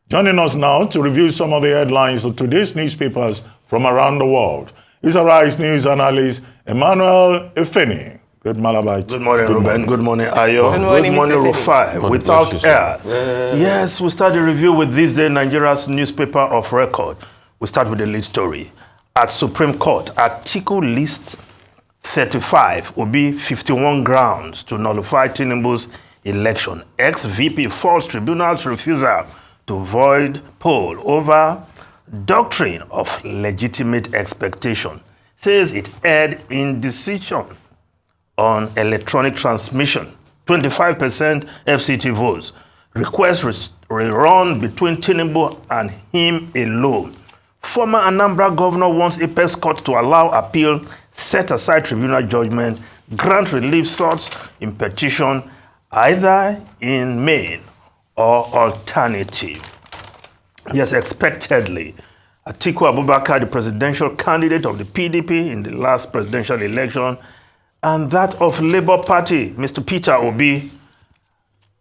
Joining us now to review some of the headlines of today's newspapers from around the world is Arise News analyst Emmanuel Efeni. Good morning, Good morning, Ruben. Good morning, Ayo. Good morning, Rufai. Without air. Yes, we start the review with this day Nigeria's newspaper of record. We start with the lead story. At Supreme Court, Article List 35 will be 51 grounds to nullify Tinubu's election. Ex-VP false tribunal's refusal to void poll over doctrine of legitimate expectation. Says it erred in decision on electronic transmission. 25% FCT votes. Request rerun between Tinubu and him alone. Former Anambra governor wants Apex Court to allow appeal, set aside tribunal judgment, grant relief sought in petition, either in main or alternative. Yes, expectedly, Atiku Abubakar, the presidential candidate of the PDP in the last presidential election, and that of Labour Party, Mr. Peter Obi,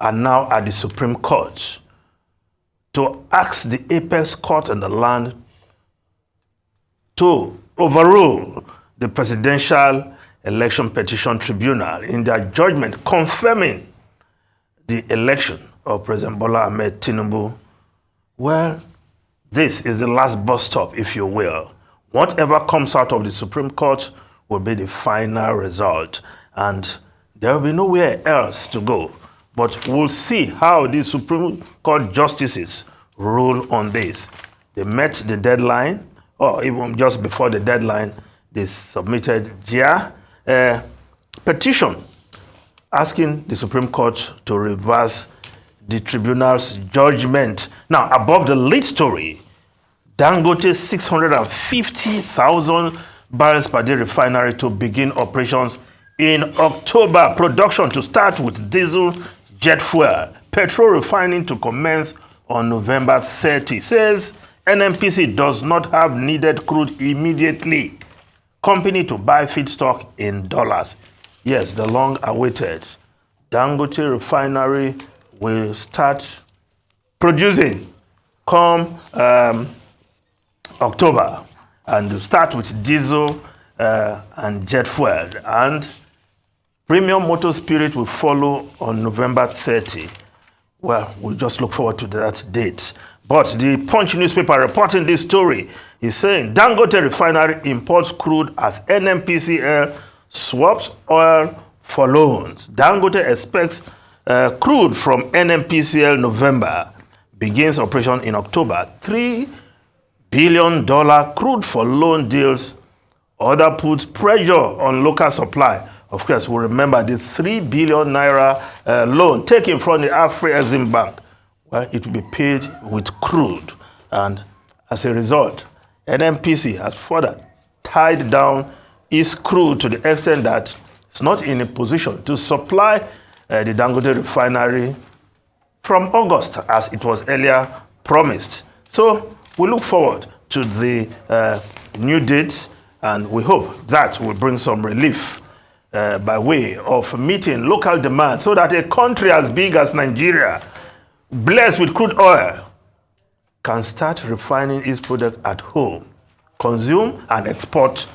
are now at the Supreme Court to ask the Apex Court in the land to overrule the Presidential Election Petition Tribunal in their judgment confirming the election of President Bola Ahmed Tinubu. Well, this is the last bus stop, if you will. Whatever comes out of the Supreme Court will be the final result, and there will be nowhere else to go. But we'll see how the Supreme Court justices rule on this. They met the deadline, or even just before the deadline, they submitted their petition asking the Supreme Court to reverse the tribunal's judgment. Now, above the lead story, Dangote 650,000 barrels per day refinery to begin operations in October. Production to start with diesel, jet fuel. Petrol refining to commence on November 30. Says NNPC does not have needed crude immediately. Company to buy feedstock in dollars. Yes, the long-awaited Dangote Refinery will start producing come October, and start with diesel and jet fuel. And premium motor spirit will follow on November 30. Well, we'll just look forward to that date. But the Punch newspaper reporting this story is saying Dangote Refinery imports crude as NNPCL swaps oil for loans. Dangote expects crude from NNPCL November, begins operation in October. $3 billion crude for loan deals. Order puts pressure on local supply. Of course, we remember the 3 billion naira loan taken from the Afri-Exim Bank. Well, it will be paid with crude. And as a result, NNPC has further tied down its crude to the extent that it's not in a position to supply the Dangote Refinery from August, as it was earlier promised. So we look forward to the new dates, and we hope that will bring some relief by way of meeting local demand, so that a country as big as Nigeria, blessed with crude oil, can start refining its product at home, consume and export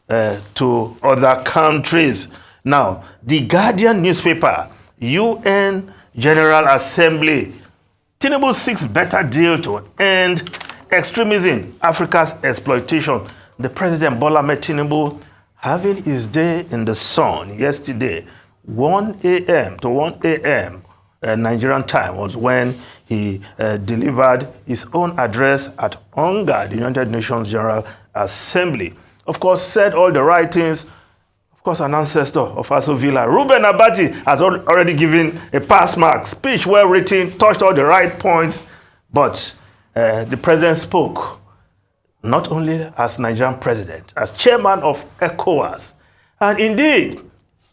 to other countries. Now, the Guardian newspaper, UN General Assembly, Tinubu seeks better deal to end extremism, Africa's exploitation. The President Bola Ahmed Tinubu having his day in the sun yesterday, 1 a.m. to 1 a.m. Nigerian time was when he delivered his own address at UNGA, the United Nations General Assembly. Of course, said all the right things. Of course, an ancestor of Aso Villa, Reuben Abati, has already given a pass mark. Speech well written, touched all the right points. But the president spoke not only as Nigerian president, as chairman of ECOWAS, and indeed,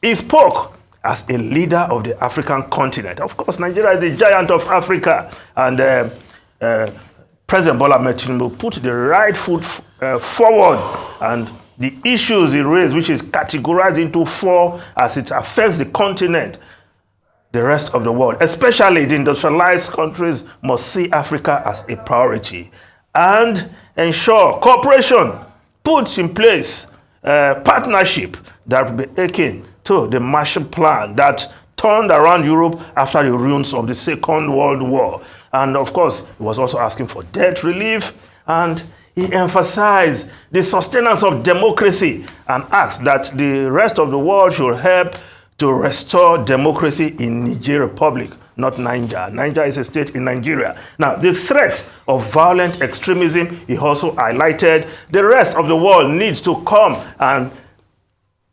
he spoke as a leader of the African continent. Of course, Nigeria is the giant of Africa, and President Bola Ahmed Tinubu put the right foot forward, and the issues he raised, which is categorized into 4 as it affects the continent. the rest of the world, especially the industrialized countries, must see Africa as a priority and ensure cooperation, put in place partnership that will be akin to the Marshall Plan that turned around Europe after the ruins of the Second World War. And of course, he was also asking for debt relief, and he emphasized the sustenance of democracy and asked that the rest of the world should help to restore democracy in Niger Republic, not Niger. Niger is a state in Nigeria. Now, the threat of violent extremism, he also highlighted the rest of the world needs to come and,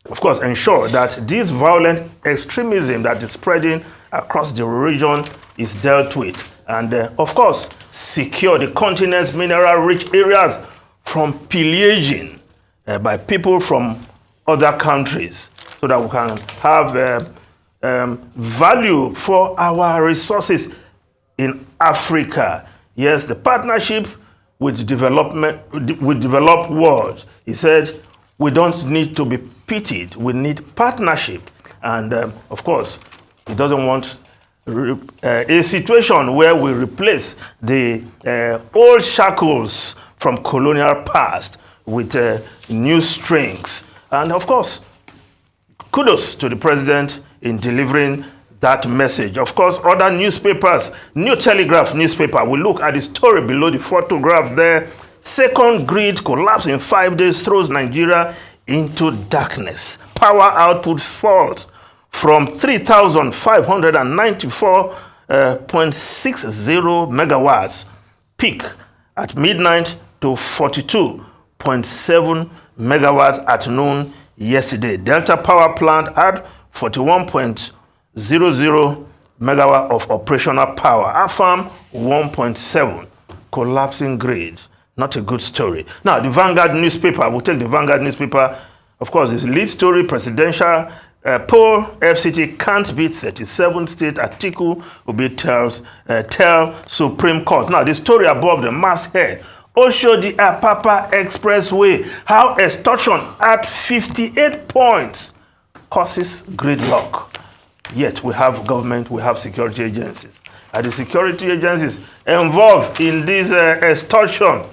of course, ensure that this violent extremism that is spreading across the region is dealt with. And, of course, secure the continent's mineral-rich areas from pillaging by people from other countries, so that we can have value for our resources in Africa. Yes, the partnership with developed world. He said, we don't need to be pitied. We need partnership. And of course, he doesn't want a situation where we replace the old shackles from colonial past with new strings. And of course, kudos to the president in delivering that message. Of course, other newspapers, New Telegraph newspaper, we look at the story below the photograph there. Second grid collapse in 5 days throws Nigeria into darkness. Power output falls from 3,594.60 megawatts peak at midnight to 42.7 megawatts at noon yesterday. Delta Power Plant had 41.00 megawatt of operational power. Afam 1.7. Collapsing grid. Not a good story. Now, the Vanguard newspaper, we'll take the Vanguard newspaper. Of course, its lead story, presidential poll, FCT can't beat 37th state. Atiku will be tell Supreme Court. Now, the story above the masthead, Oshodi Apapa Expressway, how extortion at 58 points causes gridlock. Yet we have government, we have security agencies. Are the security agencies involved in this extortion?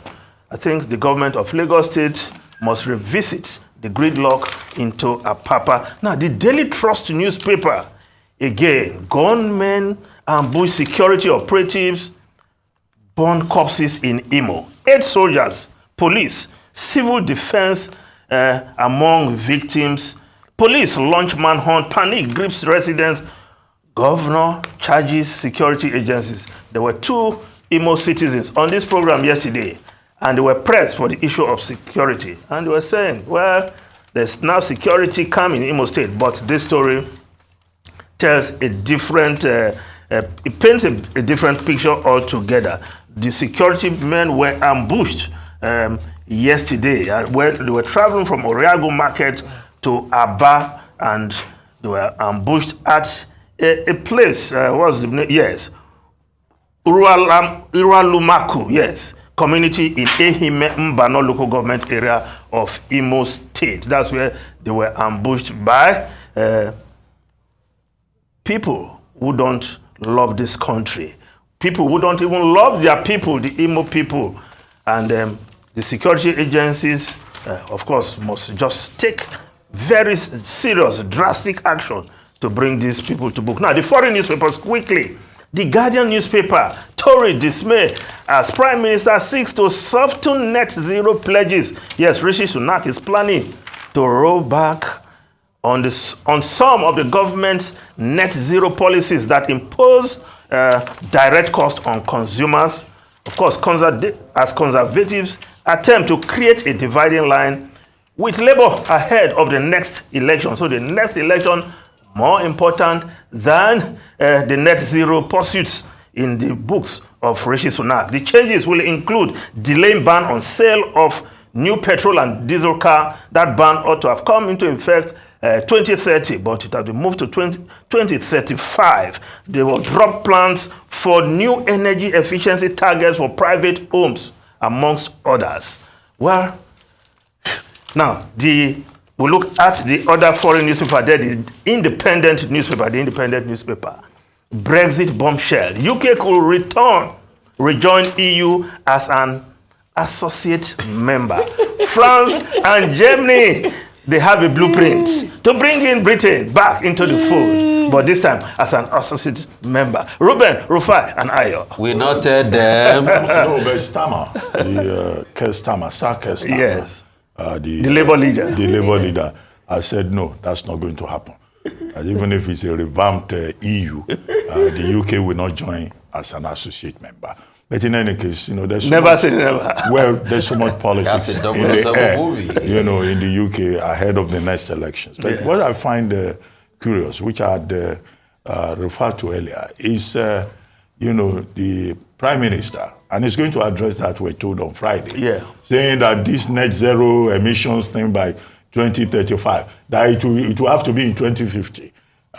I think the government of Lagos State must revisit the gridlock into Apapa. Now, the Daily Trust newspaper, again, gunmen ambush security operatives, burn corpses in Imo. 8 soldiers, police, civil defense among victims. Police launch manhunt, panic grips residents. Governor charges security agencies. There were 2 Imo citizens on this program yesterday, and they were pressed for the issue of security. And they were saying, well, there's now security calm in Imo State, but this story tells a different, it paints a different picture altogether. The security men were ambushed yesterday, where they were traveling from Oriago Market to Aba, and they were ambushed at a place, what's the name? Yes, Uralumaku, yes, community in Ehime Mbano local government area of Imo State. That's where they were ambushed by people who don't love this country. People who don't even love their people, the Imo people. And the security agencies, of course, must just take very serious, drastic action to bring these people to book. Now, the foreign newspapers, quickly. The Guardian newspaper, Tory dismay as Prime Minister seeks to soften net zero pledges. Yes, Rishi Sunak is planning to roll back on some of the government's net zero policies that impose direct cost on consumers. Of course, as conservatives attempt to create a dividing line with Labour ahead of the next election. So the next election more important than the net zero pursuits in the books of Rishi Sunak. The changes will include delaying ban on sale of new petrol and diesel car. That ban ought to have come into effect 2030, but it has been moved to 2035. They will drop plans for new energy efficiency targets for private homes, amongst others. Well, now, we look at the other foreign newspaper there, the independent newspaper. Brexit bombshell. UK could rejoin EU as an associate member. France and Germany, they have a blueprint to bring in Britain back into the fold, but this time as an associate member. Ruben, Rufai, and Ayo. We noted them. No, but Starmer, Sir Keir Starmer, Yes. The Labour leader. The Labour leader. I said, no, that's not going to happen. Even if it's a revamped EU, the UK will not join as an associate member. But in any case, there's so Never much, say never. well, there's so much politics That's a in the 007 air, movie. in the UK ahead of the next elections. But what I find curious, which I had referred to earlier, is the Prime Minister, and he's going to address that, we're told on Friday, saying that this net zero emissions thing by 2035, that it will have to be in 2050.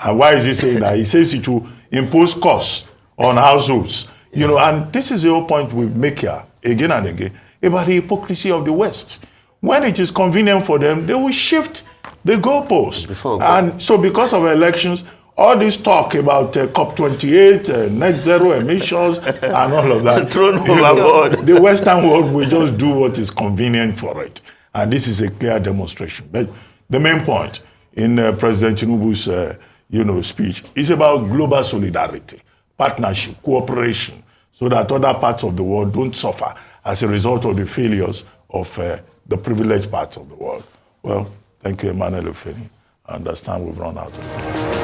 And why is he saying that? He says it will impose costs on households. And this is the whole point we make here, again and again, about the hypocrisy of the West. When it is convenient for them, they will shift the goalpost. And so because of elections, all this talk about COP28, net zero emissions, and all of that, thrown overboard. The Western world will just do what is convenient for it. And this is a clear demonstration. But the main point in President Tinubu's speech is about global solidarity, partnership, cooperation, so that other parts of the world don't suffer as a result of the failures of the privileged parts of the world. Well, thank you, Emmanuel Ofeni. I understand we've run out of time.